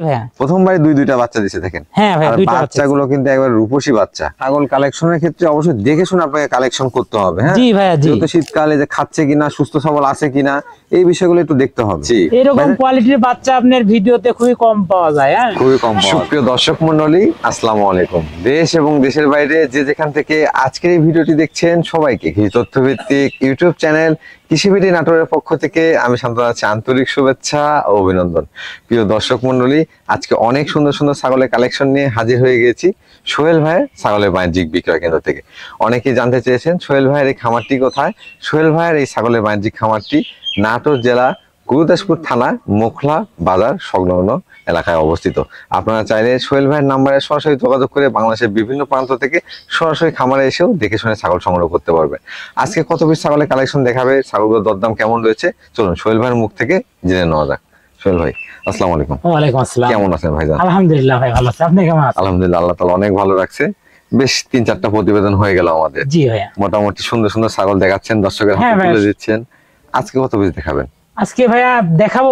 হ্যাঁ প্রথমবারে দুইটা বাচ্চা দিছে দেখেন। হ্যাঁ ভাই, আর দুইটা বাচ্চাগুলো কিন্তু একবার রূপসী বাচ্চা। ছাগল কালেকশনের ক্ষেত্রে অবশ্যই দেখে শুনে আপনাকে কালেকশন করতে হবে। হ্যাঁ জি ভাইয়া, জি। যেহেতু শীতকালে যে খাচ্ছে কিনা, সুস্থ সবল আছে কিনা, এই বিষয়গুলো একটু দেখতে হবে। এরকম কোয়ালিটির বাচ্চা আপনার ভিডিওতে খুবই কম পাওয়া যায়। হ্যাঁ খুবই কম। সুপ্রিয় দর্শক মন্ডলী, আসসালামু আলাইকুম। দেশ এবং দেশের বাইরে যে যেখান থেকে আজকের এই ভিডিওটি দেখছেন, সবাইকে কৃষি তথ্যভিত্তিক ইউটিউব চ্যানেল কৃষিবিডি নাটোরের পক্ষ থেকে আমি শান্তনু আছি আন্তরিক শুভেচ্ছা ও অভিনন্দন। প্রিয় দর্শক মন্ডলী, আজকে অনেক সুন্দর সুন্দর ছাগলের কালেকশন নিয়ে হাজির হয়ে গেছি সোহেল ভাইয়ের ছাগলের বাণিজ্যিক বিক্রয় কেন্দ্র থেকে। অনেকেই জানতে চেয়েছেন সোহেল ভাইয়ের এই খামারটি কোথায়। সোহেল ভাইয়ের এই ছাগলের বাণিজ্যিক খামারটি নাটোর জেলা গুরুদাসপুর থানা মোখলা বাজার সংলগ্ন এলাকায় অবস্থিত। আপনারা চাইলে সোহেল ভাইয়ের নাম্বারে সরাসরি যোগাযোগ করে বাংলাদেশের বিভিন্ন প্রান্ত থেকে সরাসরি খামারে এসেও দেখে শুনে ছাগল সংগ্রহ করতে পারবেন। আজকে কত পিস ছাগলের কালেকশন দেখাবে, ছাগলগুলোর দরদাম কেমন রয়েছে, চলুন সোহেল ভাইয়ের মুখ থেকে জেনে নেওয়া যাক। সোহেল ভাই, আসসালামু আলাইকুম। ওয়ালাইকুম আসসালাম। কেমন আছেন ভাইজান? আলহামদুলিল্লাহ ভাই, ভালো আছি। আপনি কেমন আছেন? আলহামদুলিল্লাহ, আল্লাহ তাআলা অনেক ভালো রাখছে। বেশ 3-4টা প্রতিবেদন হয়ে গেল আমাদের। জি ভাইয়া, মোটামুটি সুন্দর সুন্দর ছাগল দেখাচ্ছেন, দর্শকের হাতে তুলে দিচ্ছেন। আজকে কত পিস দেখাবেন? আজকে ভাইয়া দেখাবো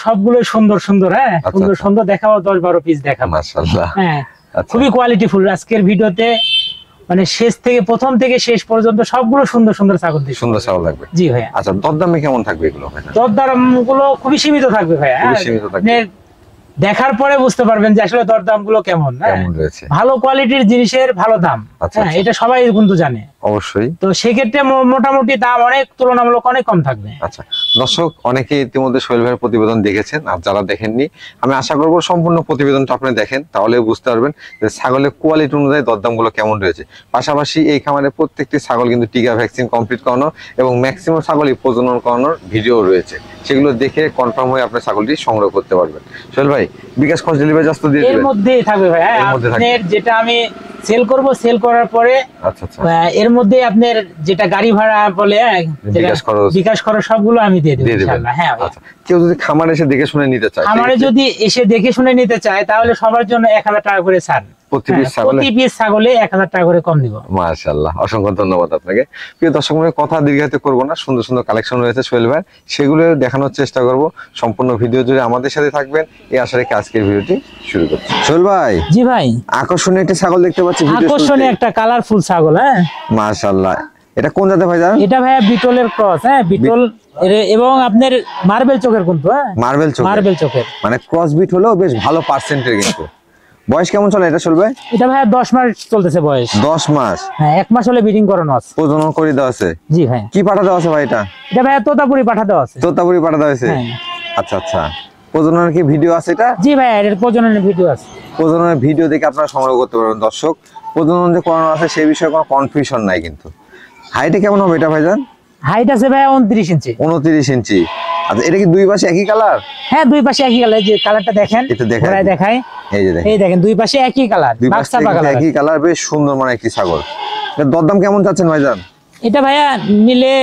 সবগুলো সুন্দর সুন্দর। হ্যাঁ সুন্দর সুন্দর দেখাবো, 10-12 পিস দেখাবো। মাশাআল্লাহ। হ্যাঁ খুবই কোয়ালিটিফুল আজকের ভিডিওতে, মানে প্রথম থেকে শেষ পর্যন্ত সবগুলো সুন্দর সুন্দর ছাগল দেখব। সুন্দর ছাগল থাকবে। জি ভাইয়া। আচ্ছা, দরদামে কেমন থাকবে এগুলো? দরদাম গুলো খুবই সীমিত থাকবে ভাইয়া। খুবই সীমিত থাকবে। দেখার পরে বুঝতে পারবেন যে আসলে দরদাম গুলো কেমন রয়েছে। ভালো কোয়ালিটির জিনিসের ভালো দাম, এটা সবাই কিন্তু জানে অবশ্যই। তো সেক্ষেত্রে মোটামুটি দাম অনেক তুলনামূলক অনেক কম থাকবে। আচ্ছা দর্শক, অনেকে ইতিমধ্যে সোহেল ভাইয়ের প্রতিবেদন দেখেছেন, আর যারা দেখেননি আমি আশা করবো সম্পূর্ণ প্রতিবেদনটা আপনি দেখেন, তাহলে বুঝতে পারবেন যে ছাগলের কোয়ালিটি অনুযায়ী দরদাম গুলো কেমন রয়েছে। পাশাপাশি এই খামারে প্রত্যেকটি ছাগল কিন্তু টিকা ভ্যাকসিন কমপ্লিট করানো এবং ম্যাক্সিমাম ছাগলই প্রজনন করানোর ভিডিও রয়েছে, সেগুলো দেখে কনফার্ম হয়ে আপনার ছাগলটি সংগ্রহ করতে পারবেন। সোহেল ভাই, বিকাশ খরচ ডেলিভারি চার্জ তো দিয়ে দিবেন? এর মধ্যেই থাকবে ভাই। আপনার যেটা আমি সেল করব, সেল করার পরে এর মধ্যে আপনার যেটা গাড়ি ভাড়া বলে বিকাশ খরচ সবগুলো আমি দিয়ে দেব ইনশাআল্লাহ। হ্যাঁ আচ্ছা, কেউ যদি খামারে এসে দেখে শুনে নিতে চায়, খামারে যদি এসে দেখে শুনে নিতে চায়, তাহলে সবার জন্য 1000 টাকা করে ছাড়। প্রতি পিস ছাগলে 1000 টাকা করে কম দিব। মাশাআল্লাহ, অসংখ্য ধন্যবাদ আপনাকে। প্রিয় দর্শক মণ্ডলী, কথা দীর্ঘায়িত করব না, সুন্দর সুন্দর কালেকশন রয়েছে সোহেল ভাই, সেগুলো দেখানোর চেষ্টা করব। সম্পূর্ণ ভিডিও জুড়ে আমাদের সাথে থাকবেন, এই আশা রেখে আজকের ভিডিওটি শুরু করছি। সোহেল ভাই। জি ভাই। আকর্ষণীয় একটা ছাগল দেখতে পাচ্ছি, আকর্ষণীয় একটা কালারফুল ছাগল। হ্যাঁ মাশাআল্লাহ, এটা কোন জাতের ভাই জানেন? এটা ভাইয়া বিটলের ক্রস। হ্যাঁ বিটল এবং আপনার মার্বেল চোখের কিন্তু। হ্যাঁ মার্বেল চোখের, মানে ক্রস বিট হলেও বেশ ভালো পার্সেন্টের কিন্তু। বয়স কেমন চলে এটা সোহেল ভাই? এটা ভাইয়া 10 মাস চলতেছে বয়স। 10 মাস? হ্যাঁ 1 মাস হলে ব্রিডিং করানো আছে, প্রজনন করে দেওয়া আছে। জি ভাই। কি পাঠা দেওয়া আছে ভাই এটা? এটা ভাইয়া তোতাপুরি পাঠা দেওয়া আছে। তোতাপুরি পাঠা দেওয়া আছে। আচ্ছা আচ্ছা, প্রজননের কি ভিডিও আছে এটা? জি ভাইয়া, এর প্রজননের ভিডিও আছে। প্রজননের ভিডিও দেখে আপনারা সংগ্রহ করতে পারবেন। দর্শক, প্রজনন যে করানো আছে সেই বিষয়ে কোনো কনফিউশন নাই কিন্তু। হাইটে কেমন হবে এটা ভাইজান? হাইট আছে ভাইয়া 29 ইঞ্চি। 29 ইঞ্চি। আচ্ছা, এটা কি দুই পাশে একই কালার? হ্যাঁ দুই পাশে একই কালার। যে কালারটা দেখেন, এটা দেখেন, দেখাই, এই দেখেন দুই পাশে একই কালার, একই কালার, বেশ সুন্দর মানে একটি ছাগল। এর দরদাম কেমন চাচ্ছেন ভাইজান? এটা ভাইয়া নিলে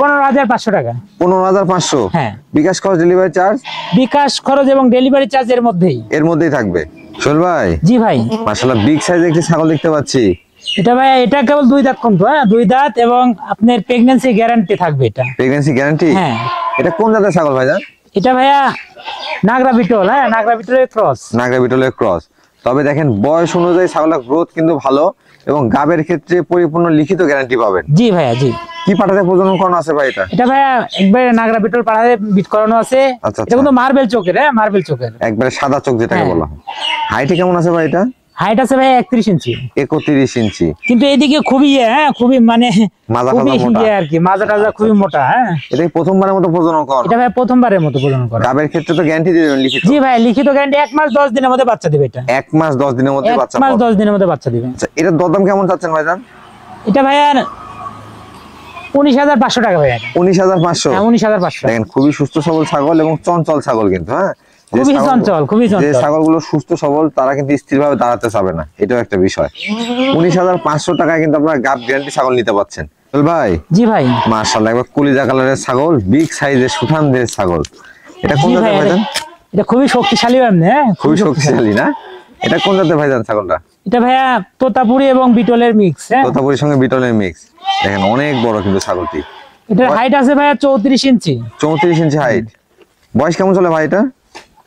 15,500 টাকা। 15,500? হ্যাঁ। বিকাশ খরচ, ডেলিভারি চার্জ? বিকাশ খরচ এবং ডেলিভারি চার্জ এর মধ্যেই থাকবে। সোহেল ভাই। জি ভাই। মাশাআল্লাহ, বিগ সাইজের একটি ছাগল দেখতে পাচ্ছি। এটা ভাইয়া, এটা কেবল 2 দাঁত কিন্তু। হ্যাঁ 2 দাঁত, এবং আপনার প্রেগন্যান্সি গ্যারান্টি থাকবে। এটা প্রেগন্যান্সি গ্যারান্টি? হ্যাঁ। এটা কোন জাতের ছাগল ভাইজান? এটা ভাইয়া নাগরা বিটল। হ্যাঁ নাগরা বিটলের ক্রস। নাগরা বিটলের ক্রস। তবে দেখেন বয়স অনুযায়ী ছাগলের গ্রোথ কিন্তু ভালো, এবং গাবের ক্ষেত্রে পরিপূর্ণ লিখিত গ্যারান্টি পাবেন। জি ভাইয়া, জি। কি পাঠাতে প্রজনন করানো আছে ভাই এটা? এটা ভাইয়া একবারে নাগরা বিটল পাঠাতে বিট করানো আছে। এটা কিন্তু মার্বেল চোখের। হ্যাঁ মার্বেল চোখের, একবারে সাদা চোখ যেটাকে বলা হয়। হাইটে কেমন আছে ভাই এটা? হাইট আছে ভাই 31 ইঞ্চি। 31 ইঞ্চি। কিন্তু এইদিকে খুবই খুবই মানে মোটা আর কি, মাজা টাজা খুবই মোটা। হ্যাঁ এটা প্রথমবারের মতো প্রজনন করানো? এটা ভাই প্রথমবারের মতো প্রজনন করা। গাবের ক্ষেত্রে তো গ্যারান্টি দিবেন লিখিত? জি ভাই, লিখিত গ্যারান্টি 1 মাস 10 দিনের মধ্যে বাচ্চা দিবে। এটা 1 মাস 10 দিনের মধ্যে বাচ্চা? 1 মাস 10 দিনের মধ্যে বাচ্চা দিবে। আচ্ছা, এটার দরদাম কেমন চাচ্ছেন ভাইজান? এটা ভাইয়া 19,500 টাকা ভাইয়া। 19,500? হ্যাঁ 19,500। দেখেন খুবই সুস্থ সবল ছাগল এবং চঞ্চল ছাগল কিন্তু। হ্যাঁ খুবই চঞ্চল। যে ছাগলগুলো সুস্থ সবল তারা কিন্তু স্থিরভাবে দাঁড়াতে চাবে না, এটাও একটা বিষয়। 19,500 টাকায় কিন্তু আপনারা গাব গ্যারান্টি ছাগল নিতে পাচ্ছেন। ভাই। জি ভাই। মাশাআল্লাহ, একবার কলিজা কালারের ছাগল, বিগ সাইজের সুঠাম দেহের ছাগল। এটা কোন জাতের ভাইজান? এটা খুবই শক্তিশালী। হ্যাঁ খুবই শক্তিশালী না? এটা কোন জাতের ভাইজান ছাগলটা? এটা ভাইয়া তোতাপুরি এবং বিটলের মিক্স। হ্যাঁ তোতাপুরির সঙ্গে বিটলের মিক্স। দেখেন অনেক বড় কিন্তু ছাগলটি। এটার হাইট আছে ভাইয়া 34 ইঞ্চি। 34 ইঞ্চি হাইট। বয়স কেমন চলে ভাই এটা?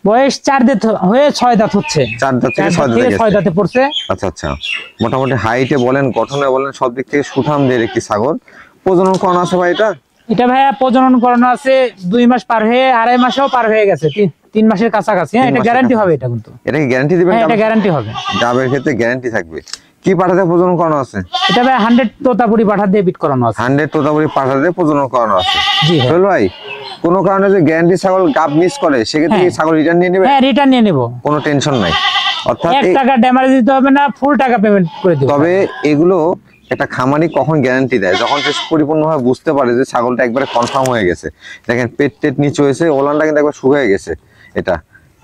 বয়স 4 দাঁত হয়ে 6 দাঁত হচ্ছে। 4 দাঁত থেকে 6 দাঁতে পড়ছে। আচ্ছা আচ্ছা, মোটামুটি হাইটে বলেন, গঠনে বলেন, সব দিক থেকে সুঠামদের একটি ছাগল। প্রজনন করানো আছে ভাই এটা? এটা ভাইয়া প্রজনন করানো আছে 2 মাস পার হয়ে, 2.5 মাসও পার হয়ে গেছে, 3 মাসের কাছাকাছি। এটা গ্যারান্টি হবে, এটা কিন্তু। এটা কি গ্যারান্টি দিবেন? এটা গ্যারান্টি হবে, গাবের ক্ষেত্রে গ্যারান্টি থাকবে। কি পাঠাতে প্রজনন করানো আছে? এটা ভাই 100 তোতাপুরি পাঠা দিয়ে বিট করানো আছে। 100 তোতাপুরি পাঠা দিয়ে প্রজনন করানো আছে। জি সোহেল ভাই, কোনো কারণে যে গ্যারান্টি ছাগল গাব মিস করে, সেক্ষেত্রে কি ছাগল রিটার্ন নিয়ে নেবে? হ্যাঁ, রিটার্ন নিয়ে নেব, কোনো টেনশন নাই। অর্থাৎ 1 টাকা ড্যামেজ দিতে হবে না, ফুল টাকা পেমেন্ট করে দেব। তবে এগুলো একটা খামারি কখন গ্যারান্টি দেয়? যখন সে পরিপূর্ণভাবে বুঝতে পারে যে ছাগলটা একবারে কনফার্ম হয়ে গেছে। দেখেন পেট টেট নিচু হয়েছে, ওলানটা কিন্তু একবার শুকিয়ে গেছে। এটা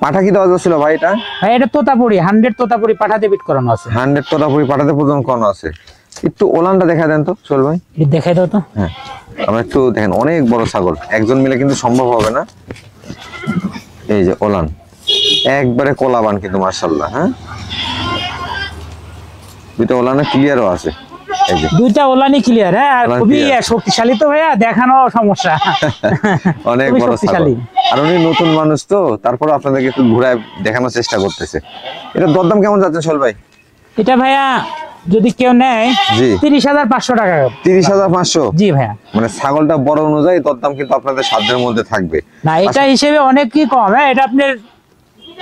পাঠা কি দেওয়া ছিল ভাই? এটা ভাই এটা তোতাপুরি 100 তোতাপুরি পাঠা দিয়ে বিট করানো আছে। 100 তোতাপুরি পাঠাতে প্রজনন করানো আছে। একটু ওলানটা দেখা দেন তো সোহেল ভাই। দেখাই দাও তো। হ্যাঁ, আমরা একটু দেখেন, অনেক বড় ছাগল, একজন মিলে কিন্তু সম্ভব হবে না। এই যে ওলান একবারে কোলাবান কিন্তু মাশাআল্লাহ। হ্যাঁ, দুইটা ওলানে ক্লিয়ারও আছে। এই যে দুইটা ওলানি ক্লিয়ার। হ্যাঁ, আর খুবই শক্তিশালী তো ভাইয়া, দেখানো সমস্যা। অনেক বড় ছাগল। আর উনি নতুন মানুষ তো, তারপর আপনাদেরকে একটু ঘুরায় দেখানোর চেষ্টা করতেছে। এটা দরদাম কেমন যাচ্ছে সোহেল ভাই? এটা ভাইয়া যদি কেউ নেয়, জি 30,500 টাকা। 30,500? জি ভাইয়া। মানে ছাগলটা বড় অনুযায়ী দরদাম কিন্তু আপনাদের সাধ্যের মধ্যে থাকবে না, এটা হিসেবে অনেক কি কম। হ্যাঁ, এটা আপনার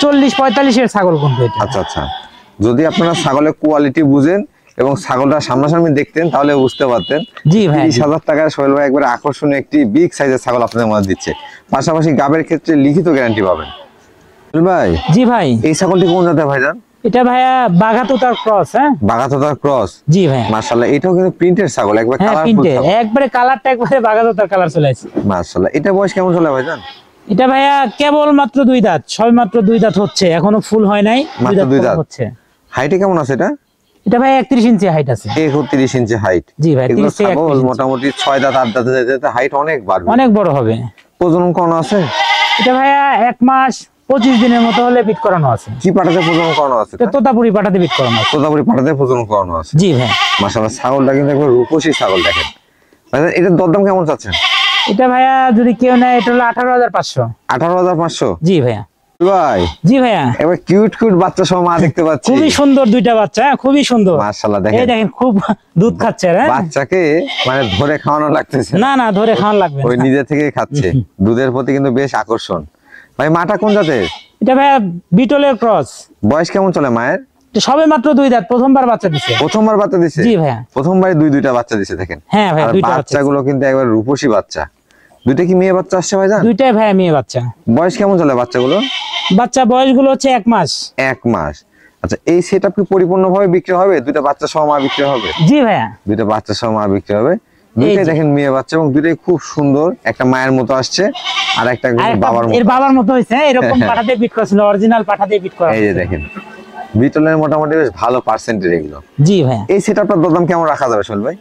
40-45 এর ছাগল কিন্তু এটা। আচ্ছা আচ্ছা, যদি আপনারা ছাগলের কোয়ালিটি বুঝেন এবং ছাগলটা সামনাসামনি দেখতেন, তাহলে বুঝতে পারতেন। জি ভাই, 30,000 টাকায় সোহেল ভাই একবারে আকর্ষণীয় একটি বিগ সাইজের ছাগল আপনাদের মধ্যে দিচ্ছে। পাশাপাশি গাবের ক্ষেত্রে লিখিত গ্যারান্টি পাবেন। সোহেল ভাই, জি ভাই, এই ছাগলটি কোন জাতের ভাইজান? এটা ভাইয়া বাঘাতোতার ক্রস। হ্যাঁ, বাঘাতোতার ক্রস। জি ভাই, মাশাআল্লাহ, এটাও কিন্তু প্রিন্টের ছাগল, একবার হ্যাঁ কালারফুল প্রিন্টে, ছাগল। একবারে কালারটা একবারে বাঘাতোতার কালার চলে আসছে। মাশাআল্লাহ, এটা বয়স কেমন চলে ভাইজান? এটা ভাইয়া কেবল মাত্র 2 দাঁত, সবে মাত্র 2 দাঁত হচ্ছে, এখনো ফুল হয় নাই। মাত্র 2 দাঁত হচ্ছে। হাইটে কেমন আছে এটা? এটা ভাই 31 ইঞ্চি হাইট আছে। 31 ইঞ্চি হাইট। জি ভাই, এগুলো 30 থেকে ছাগল 31 ইঞ্চি। মোটামুটি 6 দাঁত 8 দাঁতে যেতে হাইট অনেক বাড়বে, অনেক বড় হবে। প্রজনন করানো আছে? এটা ভাইয়া 1 মাস 25 দিনের মতো হলে বিট করানো আছে। কি পাঠাতে প্রজনন করানো আছে? এটা তোতাপুরি পাঠাতে বিট করানো আছে। তোতাপুরি পাঠাতে প্রজনন করানো আছে। জি ভাই। মাশাআল্লাহ, ছাগলটা কিন্তু একবার রূপসী ছাগল। দেখেন ভাইজান, এটার দরদাম কেমন চাচ্ছেন? এটা ভাইয়া যদি কেউ নেয়, এটা হলো 18,500। 18,500? জি ভাইয়া। ভাই, জি ভাইয়া, এবার কিউট কিউট বাচ্চা সহ মা দেখতে পাচ্ছি। খুবই সুন্দর দুইটা বাচ্চা, খুবই সুন্দর। মাশাআল্লাহ, এই দেখেন দেখেন খুব দুধ খাচ্ছে। হ্যাঁ, বাচ্চাকে মানে ধরে খাওয়ানো লাগতেছে না না, ধরে খাওয়ানো লাগবে ওই না। নিজে থেকে খাচ্ছে। দুধের প্রতি কিন্তু বেশ আকর্ষণ। ভাই, মাটা কোন জাতের? এটা ভাইয়া বিটলের ক্রস। বয়স কেমন চলে মায়ের? এটা সবে মাত্র 2 দাঁত, প্রথমবার বাচ্চা দিছে। প্রথমবার বাচ্চা দিছে? জি ভাইয়া। প্রথমবারে দুইটা বাচ্চা দিছে। দেখেন, হ্যাঁ ভাইয়া, আর দুইটা বাচ্চা। বাচ্চাগুলো কিন্তু একবার রূপসী বাচ্চা। দুইটা কি মেয়ে বাচ্চা আসছে ভাইজান? দুইটাই ভাইয়া মেয়ে বাচ্চা। বয়স কেমন চলে বাচ্চাগুলো? বাচ্চা বয়সগুলো হচ্ছে 1 মাস। 1 মাস। আচ্ছা, এই সেটআপ কি পরিপূর্ণভাবে বিক্রি হবে? দুইটা বাচ্চা সহ মা বিক্রি হবে? জি ভাইয়া। দুইটা বাচ্চা সহ মা বিক্রি হবে। দুইটাই দেখেন মেয়ে বাচ্চা, এবং দুইটাই খুব সুন্দর। একটা মায়ের মতো আসছে, আর একটা বাবার মতো। এর বাবার মতো হইছে। এরকম পাঠাতে বিট করছিল, অরিজিনাল পাঠাতে বিট করা। এই যে দেখেন, বিটলের মোটামুটি বেশ ভালো পার্সেন্টেজ এগুলো। জি ভাইয়া। এই সেটআপটার দাম কেমন রাখা যাবে সোহেল ভাই?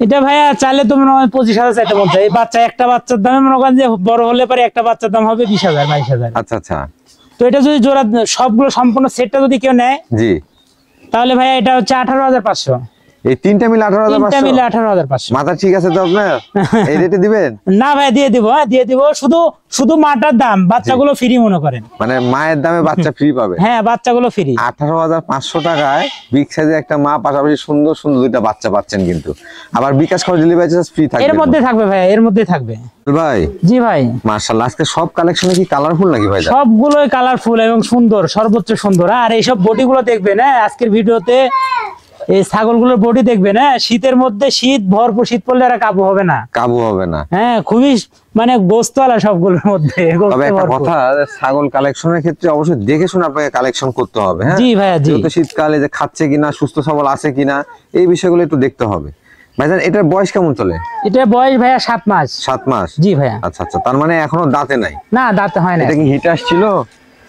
এটা ভাইয়া চাইলে তো মনে হয় 25,000 চাইতে বলছে। এই বাচ্চা একটা বাচ্চার দামে মনে করেন যে বড় হলে পরে একটা বাচ্চার দাম হবে 20,000 22,000। আচ্ছা আচ্ছা। তো এটা যদি জোড়া সবগুলো সম্পূর্ণ সেটটা যদি কেউ নেয়, জি, তাহলে ভাইয়া এটা হচ্ছে 18,500। এই তিনটা মিলে 18,500? তিনটা মিলে 18,500। মাথা ঠিক আছে তো আপনার? এই রেটে দিবেন? না ভাই, দিয়ে দিব। হ্যাঁ, দিয়ে দিব। শুধু মাটার দাম, বাচ্চাগুলো ফ্রি মনে করেন। মানে মায়ের দামে বাচ্চা ফ্রি পাবে? হ্যাঁ, বাচ্চাগুলো ফ্রি। 18,500 টাকায় বিগ সাইজের একটা মা, পাশাপাশি সুন্দর সুন্দর দুইটা বাচ্চা পাচ্ছেন কিন্তু। আবার বিকাশ করে ডেলিভারি চার্জ ফ্রি থাকবে? এর মধ্যে থাকবে ভাইয়া, এর মধ্যে থাকবে ভাই। জি ভাই। মাশাআল্লাহ, আজকে সব কালেকশনে কি কালারফুল নাকি ভাই? সবগুলোই কালারফুল এবং সুন্দর, সর্বোচ্চ সুন্দর। আর এইসব বডিগুলো দেখবেন, হ্যাঁ আজকের ভিডিওতে এই ছাগলগুলোর বডি দেখবেন। হ্যাঁ, শীতের মধ্যে শীত ভরপুর, শীত পড়লে আর কাবু হবে না। কাবু হবে না। হ্যাঁ, খুবই মানে গোস্তওয়ালা সবগুলোর মধ্যে। তবে একটা কথা, ছাগল কালেকশনের ক্ষেত্রে অবশ্যই দেখে শুনে আপনাকে কালেকশন করতে হবে। হ্যাঁ জি ভাইয়া, জি। যেহেতু শীতকালে যে খাচ্ছে কিনা, সুস্থ সবল আছে কিনা, এই বিষয়গুলো একটু দেখতে হবে। ভাইজান, এটার বয়স কেমন চলে? এটা বয়স ভাইয়া 7 মাস। 7 মাস? জি ভাইয়া। আচ্ছা আচ্ছা, তার মানে এখনো দাঁতে নাই? না, দাঁতে হয় না। এটা কি হিটে আসছিল?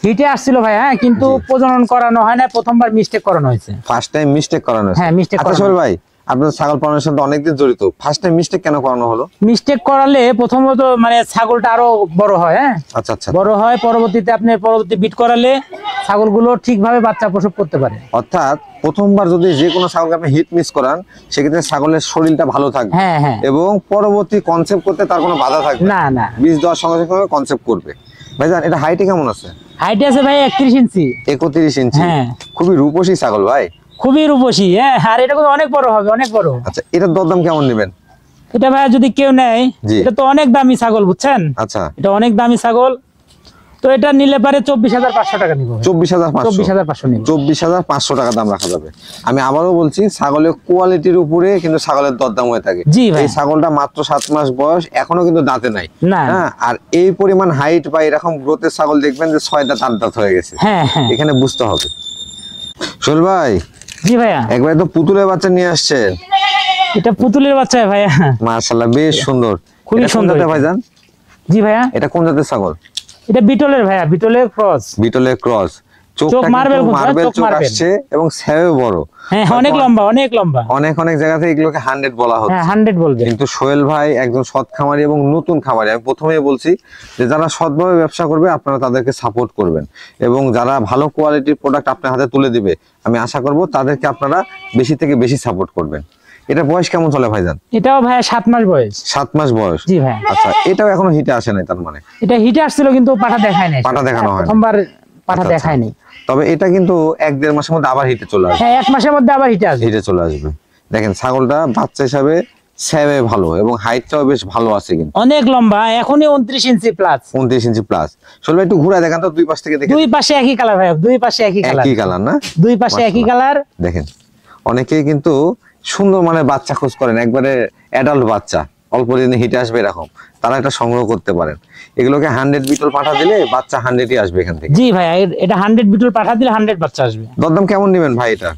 হিটে আসছিল ভাইয়া, হ্যাঁ, কিন্তু প্রজনন করানো হয় না। প্রথমবার মিস্টেক করানো হয়েছে। ফার্স্ট টাইম মিস্টেক করানো হয়েছে? হ্যাঁ, মিস্টেক আচ্ছা সোহেল ভাই, আপনার ছাগল পালনের সাথে অনেকদিন জড়িত, ফার্স্ট টাইম মিস্টেক কেন করানো হলো? মিস্টেক করালে প্রথমত মানে ছাগলটা আরো বড় হয়। হ্যাঁ, আচ্ছা আচ্ছা। বড় হয়, পরবর্তীতে আপনি পরবর্তী বিট করালে ছাগলগুলো ঠিকভাবে বাচ্চা প্রসব করতে পারে। অর্থাৎ প্রথমবার যদি যে কোনো ছাগলকে আপনি হিট মিস করান, সেক্ষেত্রে ছাগলের শরীরটা ভালো থাকবে। হ্যাঁ হ্যাঁ। এবং পরবর্তী কনসেপ্ট করতে তার কোনো বাধা থাকবে না না। বীজ দেওয়ার সঙ্গে সঙ্গে কনসেপ্ট করবে। ভাইজান এটা হাইটে কেমন আছে? হাইটে আছে ভাই 31 ইঞ্চি। 31 ইঞ্চি। হ্যাঁ, খুবই রূপসী ছাগল ভাই, খুবই রূপসী। হ্যাঁ, আর এটা কিন্তু অনেক বড় হবে, অনেক বড়। আচ্ছা, এটার দরদাম কেমন নেবেন? এটা ভাই যদি কেউ নেয়, এটা তো অনেক দামি ছাগল, বুঝছেন? আচ্ছা, এটা অনেক দামি ছাগল, তো এটা নিলে পারে 24,500 টাকা নিব। 24,500 নিব। 24,500 টাকা দাম রাখা যাবে। আমি আবারও বলছি, ছাগলের কোয়ালিটির উপরে কিন্তু ছাগলের দরদাম হয়ে থাকে। জি ভাই, এই ছাগলটা মাত্র 7 মাস বয়স, এখনো কিন্তু দাঁতে নাই। হ্যাঁ, আর এই পরিমাণ হাইট বা এরকম গ্রোথের ছাগল দেখবেন যে 6 দাঁত 8 দাঁত হয়ে গেছে। হ্যাঁ, এখানে বুঝতে হবে। সোহেল ভাই, জি ভাইয়া, একবারে তো পুতুলের বাচ্চা নিয়ে আসছেন। এটা পুতুলের বাচ্চা ভাইয়া, মাশাআল্লাহ বেশ সুন্দর, খুবই সুন্দর ভাইজান। জি ভাইয়া, এটা কোন জাতের ছাগল? এটা বিটলের ভাইয়া, বিটলের ক্রস। বিটলের ক্রস, চোখ মার্বেল চোখ আসছে এবং সেও বড়। হ্যাঁ, অনেক লম্বা, অনেক লম্বা। অনেক জায়গা থেকে এগুলোকে 100 বলা হচ্ছে। হ্যাঁ, 100 বলবে। কিন্তু সোহেল ভাই একজন সৎ খামারি এবং নতুন খামারি। আমি প্রথমেই বলছি যে যারা সৎভাবে ব্যবসা করবে আপনারা তাদেরকে সাপোর্ট করবেন, এবং যারা ভালো কোয়ালিটির প্রোডাক্ট আপনার হাতে তুলে দিবে আমি আশা করব তাদেরকে আপনারা বেশি থেকে বেশি সাপোর্ট করবেন। এটা বয়স কেমন চলে ভাইজান? এটাও ভাইয়া 7 মাস বয়স। 7 মাস বয়স, জি ভাই। আচ্ছা, এটাও এখনো হিটে আসে নাই তার মানে? এটা হিটে আসছিল কিন্তু পাঠা দেখায় নাই, পাঠা দেখানো হয় প্রথমবার পাঠা দেখায় নাই। তবে এটা কিন্তু 1-1.5 মাসের মধ্যে আবার হিটে চলে আসবে। হ্যাঁ, 1 মাসের মধ্যে আবার হিটে চলে আসবে। দেখেন ছাগলটা বাচ্চা হিসাবে সেবে ভালো এবং হাইটটাও বেশ ভালো আছে, কিন্তু অনেক লম্বা, এখনই 29 ইঞ্চি প্লাস। 29 ইঞ্চি প্লাস। সোহেল ভাই একটু ঘুরে দেখেন তো, দুই পাশ থেকে দেখেন। দুই পাশে একই কালার ভাই, দুই পাশে একই কালার না? দুই পাশে একই কালার। দেখেন, অনেকেই কিন্তু সুন্দর মানে বাচ্চা খোঁজ করেন, একবারে অ্যাডাল্ট বাচ্চা অল্প দিনে হিটে আসবে এরকম, তারা এটা সংগ্রহ করতে পারেন। এগুলোকে 100 বিটল পাঠা দিলে বাচ্চা 100ই আসবে এখান থেকে। জি ভাই, এটা 100 বিটল পাঠা দিলে 100 বাচ্চা আসবে। দরদাম কেমন নেবেন ভাই এটা?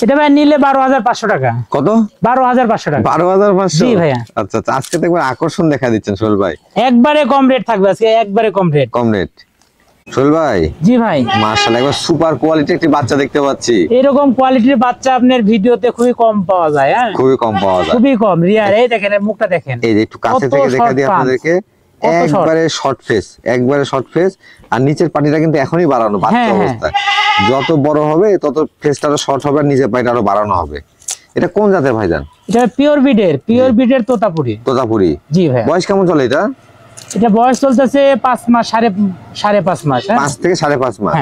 এটা ভাই নিলে 12,500 টাকা। কত? 12,500 টাকা। 12,500? জি ভাইয়া। আচ্ছা, আজকে তো একবার আকর্ষণ দেখা দিচ্ছেন সোহেল ভাই। একবারে কম রেট থাকবে আজকে, একবারে কম রেট। সোহেল ভাই, জি ভাই, মাশাআল্লাহ একবার সুপার কোয়ালিটি একটি বাচ্চা দেখতে পাচ্ছি। এরকম কোয়ালিটির বাচ্চা আপনার ভিডিওতে খুবই কম পাওয়া যায়। হ্যাঁ, খুবই কম পাওয়া যায়, খুবই কম রিয়ার। এই দেখেন, মুখটা দেখেন, এই যে একটু কাছে থেকে দেখা দিই আপনাদেরকে। একবারে শর্ট ফেস, আর নিচের পাটিটা কিন্তু এখনই বাড়ানো, বাচ্চা অবস্থায়। যত বড় হবে তত ফেসটা আরো শর্ট হবে, আর নিচের পাটিটা আরো বাড়ানো হবে। এটা কোন জাতের ভাইজান? এটা পিওর বিডের তোতাপুরি। জি ভাই। বয়স কেমন চলে এটা? এটা বয়স চলতেছে 5 মাস, সাড়ে 5 মাস। 5 থেকে 5.5 মাস।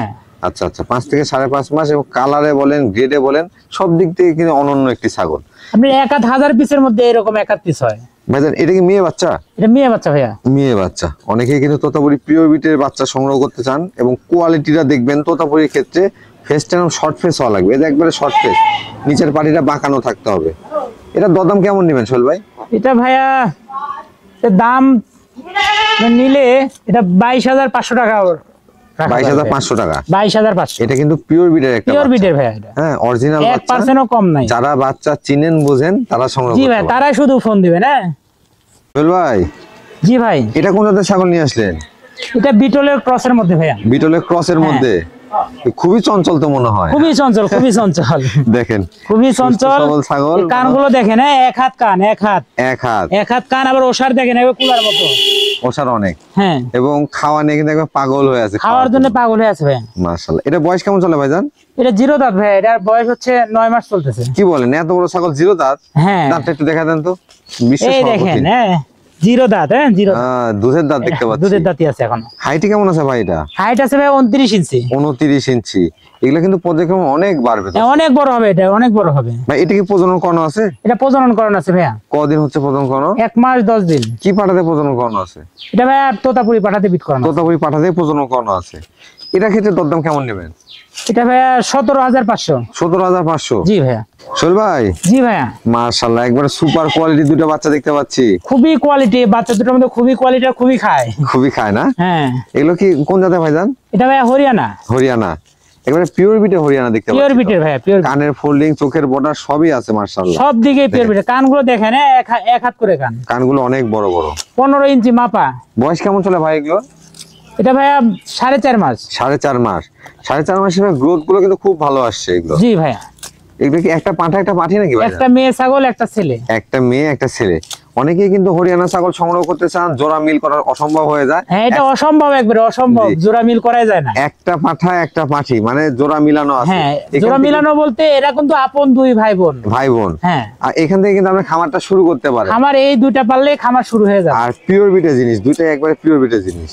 আচ্ছা, 5 থেকে 5.5 মাস। এবং কালারে বলেন, গ্রেডে বলেন, সব দিক থেকে কিন্তু অনন্য একটি ছাগল। আপনি 1,000 পিসের মধ্যে এরকম 1 পিস হয় ভাইজান। এটা কি মেয়ে বাচ্চা? এটা মেয়ে বাচ্চা ভাইয়া, মেয়ে বাচ্চা। অনেকেই কিন্তু তোতাপুরি পিওর বিটের বাচ্চা সংগ্রহ করতে চান, এবং কোয়ালিটিটা দেখবেন তোতাপুরির ক্ষেত্রে ফেসটা এরকম শর্ট ফেস হওয়া লাগবে। এটা একবারে শর্ট ফেস, নিচের পাটিটা বাঁকানো থাকতে হবে। এটা দরদাম কেমন নেবেন সোহেল ভাই? এটা ভাইয়া দাম নিলে এটা 22,500 টাকা। 22,500 টাকা। 22,500। এটা কিন্তু পিওর বিটের একটা পিওর বিটের ভাইয়া। এটা হ্যাঁ, অরিজিনাল বাচ্চা, 1% ও কম নাই। যারা বাচ্চা চিনেন বুঝেন তারা সংগ্রহ করতে পারে। জি ভাই, তারাই শুধু ফোন দিবেন। হ্যাঁ সোহেল ভাই। জি ভাই। এটা কোন জাতের ছাগল নিয়ে আসলেন? এটা বিটলের ক্রসের মধ্যে ভাইয়া। বিটলের ক্রসের মধ্যে? খুবই চঞ্চল তো মনে হয়। খুবই চঞ্চল দেখেন, খুবই চঞ্চল ছাগল। কানগুলো দেখেন, এক হাত কান, এক হাত কান। আবার ওষার দেখেন, কুলার মতো ওষার অনেক। হ্যাঁ, এবং খাওয়া নিয়ে কিন্তু একবার পাগল হয়ে আছে, খাওয়ার জন্য পাগল হয়ে আছে ভাই। মাশাআল্লাহ। এটা বয়স কেমন চলে ভাইজান? এটা 0 দাঁত ভাই, এটার বয়স হচ্ছে 9 মাস চলতেছে। কি বলেন, এত বড় ছাগল 0 দাঁত? হ্যাঁ, দাঁতটা একটু দেখা দেন তো। এই দেখেন, হ্যাঁ 0 দাঁত। হ্যাঁ, 0 দাঁত, দুধের দাঁত দেখতে পাচ্ছি। দুধের দাঁতই আছে এখন। হাইট কেমন আছে ভাই? এটা হাইট আছে ভাই 29 ইঞ্চি। 29 ইঞ্চি। এগুলা কিন্তু পর্যায়ক্রমে অনেক বাড়বে, অনেক বড় হবে। এটা অনেক বড় হবে ভাই। এটা কি প্রজনন করানো আছে? এটা প্রজনন করানো আছে ভাইয়া। কদিন হচ্ছে প্রজনন করানো? 1 মাস 10 দিন। কি পাঠাতে প্রজনন করানো আছে? এটা ভাই তোতাপুরি পাঠাতে বিট করানো। তোতাপুরি পাঠাতে প্রজনন করানো আছে। এটা ক্ষেত্রে দরদাম কেমন নেবেন? এটা ভাইয়া 17,500। 17,500? জি ভাইয়া। সোহেল ভাই। জি ভাইয়া। মাশাআল্লাহ, একবারে সুপার কোয়ালিটি দুটো বাচ্চা দেখতে পাচ্ছি। খুবই কোয়ালিটি বাচ্চা দুটোর মধ্যে, খুবই কোয়ালিটি, খুবই খায় না? হ্যাঁ। এগুলো কি কোন জাতের ভাইজান? এটা ভাইয়া হরিয়ানা। একবারে পিওর বিটে হরিয়ানা দেখতে পাচ্ছি। পিওর বিটের ভাইয়া, পিওর। কানের ফোল্ডিং, চোখের বর্ডার সবই আছে মাশাআল্লাহ। সব দিকে পিওর বিটে। কানগুলো দেখেন, এক হাত করে কান। কানগুলো অনেক বড় বড়। 15 ইঞ্চি মাপা। বয়স কেমন চলে ভাই এগুলো? এটা ভাইয়া 4.5 মাস। 4.5 মাস। 4.5 মাসের গ্রোথ গুলো কিন্তু খুব ভালো আসছে এগুলো। জি ভাইয়া। এগুলো কি একটা পাঠা একটা পাঠি নাকি ভাই? একটা মেয়ে ছাগল, একটা ছেলে। একটা মেয়ে একটা ছেলে। অনেকেই কিন্তু হরিয়ানা ছাগল সংগ্রহ করতে চান, জোড়া মিল করার অসম্ভব হয়ে যায়। হ্যাঁ, এটা অসম্ভব, একবারে অসম্ভব, জোড়া মিল করাই যায় না। একটা পাঠা একটা পাঠি, মানে জোড়া মিলানো আছে। হ্যাঁ, জোড়া মিলানো বলতে এরা কিন্তু আপন দুই ভাই বোন। হ্যাঁ, আর এখান থেকে কিন্তু আপনি খামারটা শুরু করতে পারেন। খামার এই দুইটা পারলে খামার শুরু হয়ে যাবে। আর পিওর বিটের জিনিস, দুইটাই একবারে পিওর বিটের জিনিস।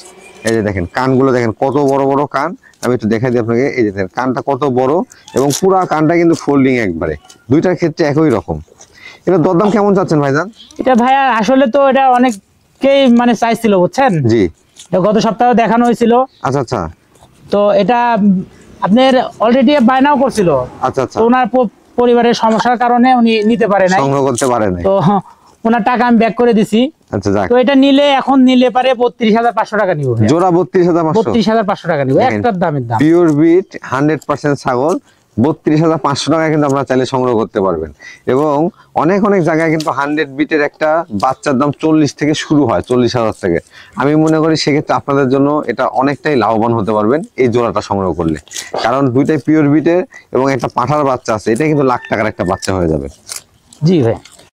এই যে দেখেন কানগুলো, দেখেন কত বড় বড় কান। আমি একটু দেখাই দিই আপনাকে। এই যে দেখেন কানটা কত বড়, এবং পুরো কানটা কিন্তু ফোল্ডিং একবারে, দুইটার ক্ষেত্রে একই রকম। এটা দরদাম কেমন চাচ্ছেন ভাইজান? এটা ভাইয়া আসলে তো এটা অনেককেই মানে চাইছিল, বুঝছেন? জি, গত সপ্তাহে দেখানো হয়েছিল। আচ্ছা আচ্ছা। তো এটা আপনার অলরেডি বায়নাও করছিল। আচ্ছা আচ্ছা। তো ওনার পরিবারের সমস্যার কারণে উনি নিতে পারে নাই, সংগ্রহ করতে পারে নাই। তো ওনার টাকা আমি ব্যাক করে দিছি। আচ্ছা, যাক। তো এটা এখন নিলে পারে 32,500 টাকা নিব। জোড়া 32,500? 32,500 টাকা নিব, একটার দামের দাম। পিওর বিট 100% ছাগল 32,500 টাকা কিন্তু আপনারা চাইলে সংগ্রহ করতে পারবেন। এবং অনেক অনেক জায়গায় কিন্তু 100 বিটের একটা বাচ্চার দাম 40 থেকে শুরু হয়, 40,000 থেকে। আমি মনে করি সেক্ষেত্রে আপনাদের জন্য এটা অনেকটাই লাভবান হতে পারবেন এই জোড়াটা সংগ্রহ করলে, কারণ দুইটাই পিওর বিটের এবং একটা পাঠার বাচ্চা আছে, এটা কিন্তু লাখ টাকার একটা বাচ্চা হয়ে যাবে। জি ভাই।